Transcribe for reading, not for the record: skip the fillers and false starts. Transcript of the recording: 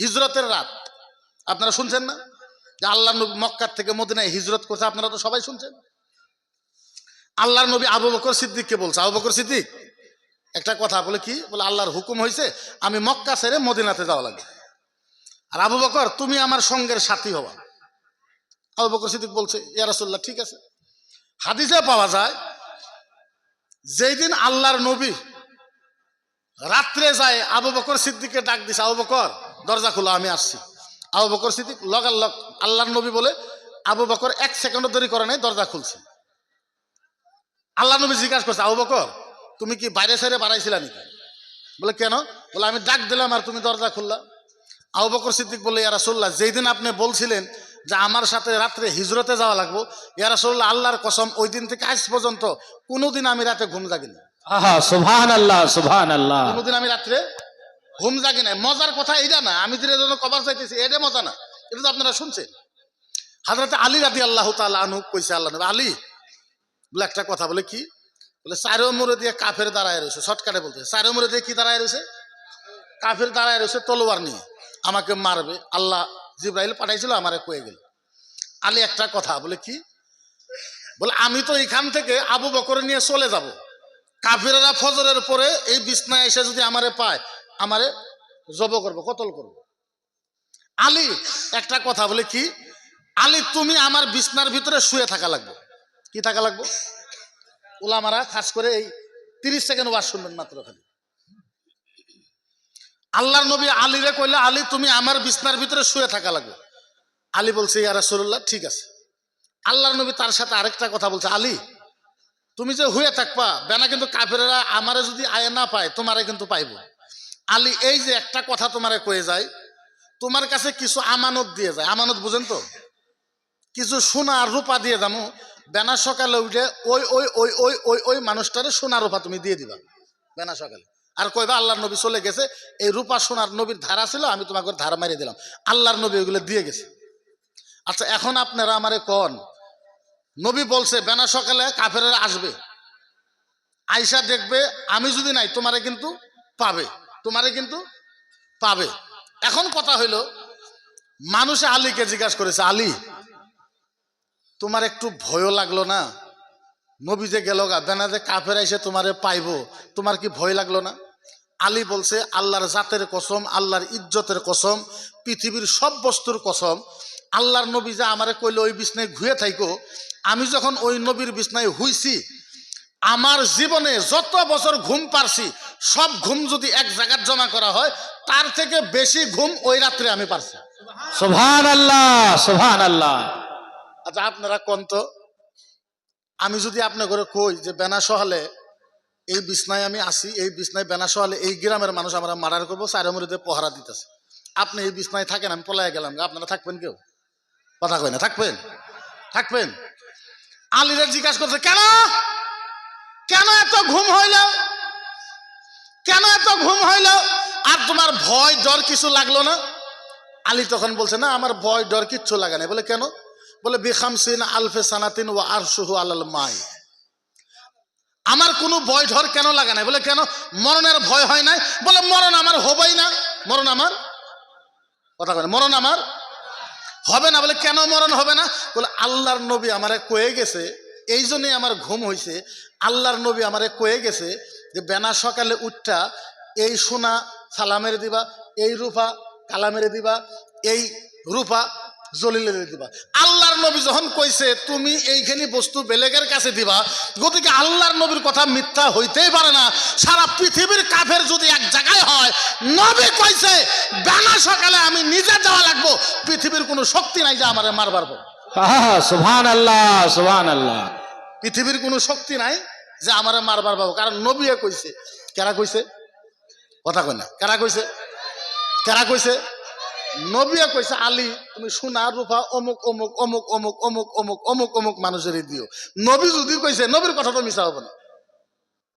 হিজরতের রাত। আপনারা শুনছেন না যে আল্লাহর নবী মক্কার থেকে মদিনায় হিজরত করছে? আপনারা তো সবাই শুনছেন। আল্লাহর নবী আবু বকর সিদ্দিককে বলছে, আবু বকর সিদ্দিক একটা কথা বলে, কি বলে, আল্লাহর হুকুম হয়েছে আমি মক্কা ছেড়ে মদিনাতে যাওয়া লাগে, আর আবু বকর তুমি আমার সঙ্গের সাথী হওয়া। আবু বকর সিদ্দিক বলছে, ইয়া রাসূলুল্লাহ ঠিক আছে। হাদিসে পাওয়া যায় যেই দিন আল্লাহর নবী রাত্রে যায় আবু বকর সিদ্দিককে ডাক দিছে, আবু বকর দরজা খুলো আমি আসছি। আবু বকর সিদ্দিক লগালগ আল্লাহর নবী বলে আবু বকর 1 সেকেন্ডও দেরি করে নাই, দরজা খুলছে। আল্লাহ নবী জিজ্ঞাসা করছে, আবু বকর তুমি কি বাইরে ছেড়ে বাড়াইছিলা নাকি? বলে কেন? বলে আমি ডাক দিলাম আর তুমি দরজা খুললা। আবু বকর সিদ্দিক বলে, ইয়া রাসূলুল্লাহ যেই দিন আপনি বলছিলেন যে আমার সাথে রাত্রে হিজরতে যাওয়া লাগবো, ইয়া রাসূলুল্লাহ আল্লাহর কসম ওই দিন থেকে আজ পর্যন্ত কোনোদিন আমি রাতে ঘুম জাগি না। আহা সুবহানাল্লাহ সুবহানাল্লাহ। কোনোদিন আমি রাত্রে ঘুম জাগি নাই। মজার কথা এইটা না, আমি যেটা জন্য কভার চাইতেছি এটা মজা না, এটা তো আপনারা শুনছেন। হযরত আলী রাদিয়াল্লাহু তাআলা আনহু কইছে, আল্লাহ নবী আলী বলে একটা কথা, বলে কি? বলে চারো মোড়ে দিয়ে কাফের দাঁড়ায় রয়েছে। শর্টকাটে বলতে চারো মোড়ে দিয়ে কি দাঁড়ায় রয়েছে? কাফের দাঁড়ায় রয়েছে তলোয়ার নিয়ে, আমাকে মারবে। আল্লাহ জিবরাইল পাঠাইছিল, আমারে কয়ে গেল। আলী একটা কথা বলে, কি? বলে আমি তো এখান থেকে আবু বকর নিয়ে চলে যাব, কাফেররা ফজরের পরে এই বিছনায় এসে যদি আমারে পায়, আমারে জব করবো, কতল করবো। আলী একটা কথা বলে, কি? আলী তুমি আমার বিছনার ভিতরে শুয়ে থাকা লাগবে। কি থাকা লাগবে? ওলামারা খাস করে এই 30 সেকেন্ড ওয়াজ শুনবেন মাত্র। খালি আল্লাহর নবী আলীরে কইলে, আলী তুমি আমার বিছনার ভিতরে শুয়ে থাকা লাগবে। আলী বলছে, ইয়া রাসূলুল্লাহ ঠিক আছে। আল্লাহর নবী তার সাথে আরেকটা কথা বলছে, আলী তুমি যে হয়ে থাকবা বেনা, কিন্তু কাফেররা আমারে যদি আয় না পায় তোমারে কিন্তু পাইব। আলী এই যে একটা কথা তোমারে কয়ে যায়, তোমার কাছে কিছু আমানত দিয়ে যায়। আমানত বুঝেন তো? কিছু সোনা আর রূপা দিয়ে যাবো, বেনা সকালে উঠে ওই ওই ওই ওই ওই ওই মানুষটারে সোনা রূপা তুমি দিয়ে দিবা বেনা সকালে, আর কইবা আল্লাহর নবী চলে গেছে, এই রূপা সোনার নবীর ধারা ছিল, আমি তোমাকে ধারা মারিয়ে দিলাম, আল্লাহর নবী ওইগুলো দিয়ে গেছে। আচ্ছা এখন আপনারা আমারে কন, নবী বলছে বেনা সকালে কাফেররা আসবে, আয়সা দেখবে, আমি যদি নাই তোমারে কিন্তু পাবে, তোমারে কিন্তু পাবে। এখন কথা হইল, মানুষে আলীকে জিজ্ঞাসা করেছে, আলী তোমার একটু ভয়ও লাগলো না? নবী যে গেল গা, বেনা যে কাফের এসে তোমারে পাইবো, তোমার কি ভয় লাগলো না? আলী বলছে, আল্লাহর জাতের কসম, আল্লাহর ইজ্জতের কসম, পৃথিবীর সব বস্তুর কসম, আল্লাহর নবী যা আমারে কইলে ওই বিছনায় ঘুয়ে থাইকো, আমি যখন ওই নবীর বিছনায় হুইছি, আমার জীবনে যত বছর ঘুম পারছি সব ঘুম যদি এক জায়গায় জমা করা হয়, তার থেকে বেশি ঘুম ওই রাত্রে আমি পারছি। সুবহানাল্লাহ সুবহানাল্লাহ। আচ্ছা আপনারা কোন তো, আমি যদি আপনার ঘরে কই যে বেনা সহালে এই বিছনায় আমি আসি, এই বিছনায় বেনা সহালে এই গ্রামের মানুষ আমরা মার্ডার করবো, চারে মুড়িতে পহারা দিতেছে, আপনি এই বিছনায় থাকেন, আমি পলাইয়া গেলাম, আপনারা থাকবেন? কেউ কথা কয় না, থাকবেন? থাকবেন? আলীরা জিজ্ঞাসা করছে, কেন কেন এত ঘুম হইল, কেন এত ঘুম হইল, আর তোমার ভয় ডর কিছু লাগলো না? আলী তখন বলছে, না আমার ভয় ডর কিচ্ছু লাগে না। বলে কেন? বলে বিখামসিন আলফে সানাতিন ওয়া আরশুহু আলাল মাই, আমার কোনো ভয় ডর কেন লাগে না? বলে কেন? মরণের ভয় হয় নাই? বলে মরণ আমার হবেই না, মরণ আমার, কথা কয় না, মরণ আমার হবে না। বলে কেন মরণ হবে না? বলে আল্লাহর নবী আমারে কয়ে গেছে, এই জন্যই আমার ঘুম হয়েছে, আল্লাহর নবী আমারে কয়ে গেছে যে বেনা সকালে উঠটা এই সোনা সালা মেরে দিবা, এই রূপা কালা মেরে দিবা, এই রূপা জলিলে দিবা। আল্লাহর নবী যখন কইছে তুমি এইখানে বস্তু বেলেগের কাছে দিবা, গতিকে আল্লাহর নবীর কথা মিথ্যা হইতেই পারে না। সারা পৃথিবীর কাফের যদি এক জায়গায় হয়, নবী কইছে বেনা সকালে আমি নিজে যাওয়া লাগবো, পৃথিবীর কোনো শক্তি নাই যে আমারে মারবার পর। আহা সুবহানাল্লাহ সুবহানাল্লাহ। পৃথিবীর কোনো শক্তি নাই যে আমারে মারবার পাবো, কারণ নবী কইছে। কারা কইছে? কথা কয় না, কারা কইছে? কারা কইছে? নবী কইছে, আলী তুমি সোনা রূপা অমুক অমুক অমুক অমুক অমুক অমুক অমুক অমুক মানুষের দিও। নবী যদি কইছে, নবীর কথা তো মিছা হবে না।